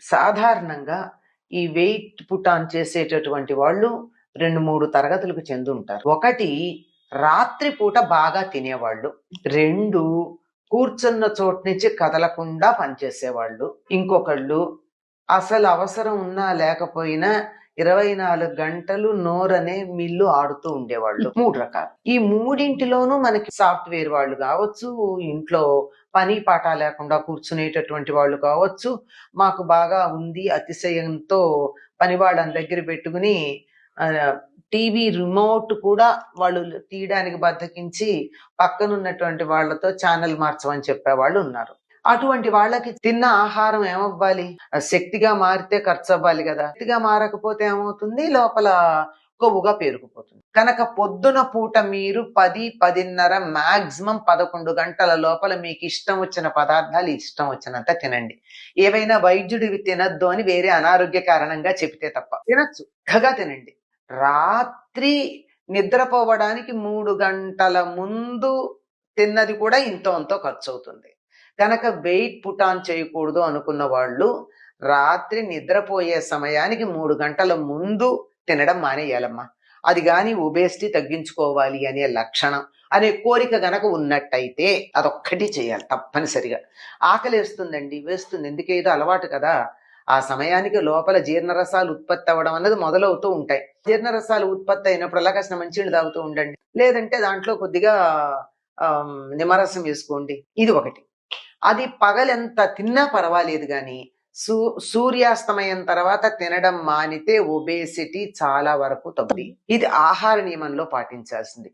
సాధారణంగా ఈ weight put on చేసేటటువంటి వాళ్ళు 2-3 తరగతులకు చెందుంటారు. ఒకటి రాత్రిపూట బాగా తినేవాళ్ళు. 2 కూర్చున్న చోటు నుంచి కదలకుండా పనిచేసేవాళ్ళు. ఇంకొకళ్ళు అసలు అవసరం ఉన్నా లేకపోయినా 24 గంటలు నోరనే మిల్లు ఆడుతూ ఉండేవాళ్ళు. 3 రకాలు. ఈ మూడింటిలోనూ మనకి సాఫ్ట్‌వేర్ వాళ్ళు కావచ్చు, ఇంట్లో పని పాట లేకుండా కూర్చునేటటువంటి వాళ్ళు కావచ్చు, మాకు బాగా ఉంది అతిశయంతో పని వాళ్ళని దగ్గర పెట్టుకుని టీవీ రిమోట్ కూడా వాళ్ళు తీయడానికి బద్దకించి పక్కనున్నటువంటి వాళ్ళతో ఛానల్ మార్చమని చెప్పేవాళ్ళు ఉన్నారు. అటువంటి వాళ్ళకి తిన్న ఆహారం ఏమవ్వాలి? శక్తిగా మారితే ఖర్చు అవ్వాలి కదా. శక్తిగా మారకపోతే ఏమవుతుంది? లోపల కొవ్వుగా పేరుకుపోతుంది. కనుక పొద్దున పూట మీరు 10, 10:30 మాక్సిమం 11 గంటల లోపల మీకు ఇష్టం వచ్చిన పదార్థాలు ఇష్టం వచ్చినంత తినండి. ఏవైనా వైద్యుడివి తినద్దు అని వేరే అనారోగ్య కారణంగా చెబితే తప్ప. తినచ్చు, చక్కగా తినండి. రాత్రి నిద్రపోవడానికి 3 గంటల ముందు తిన్నది కూడా ఇంతో అంతో ఖర్చు అవుతుంది. కనుక వెయిట్ పుట్ ఆన్ చేయకూడదు అనుకున్న వాళ్ళు రాత్రి నిద్రపోయే సమయానికి 3 గంటల ముందు తినడం మానేయాలమ్మా. అది గాని ఒబేసిటీ తగ్గించుకోవాలి అనే లక్షణం అనే కోరిక గనక ఉన్నట్టయితే అదొక్కటి చేయాలి తప్పనిసరిగా. ఆకలేస్తుందండి, వేస్తుంది, ఎందుకేదో అలవాటు కదా. ఆ సమయానికి లోపల జీర్ణరసాలు ఉత్పత్తి అవ్వడం అన్నది మొదలవుతూ ఉంటాయి. జీర్ణరసాలు ఉత్పత్తి అయినప్పుడల్లా కాసిన మంచినీళ్ళు తాగుతూ ఉండండి. లేదంటే దాంట్లో కొద్దిగా నిమ్మరసం వేసుకోండి. ఇది ఒకటి. అది పగలెంత తిన్నా పర్వాలేదు గాని సూర్యాస్తమయం తర్వాత తినడం మానితే ఒబేసిటీ చాలా వరకు తగ్గుతుంది. ఇది ఆహార నియమంలో పాటించాల్సింది.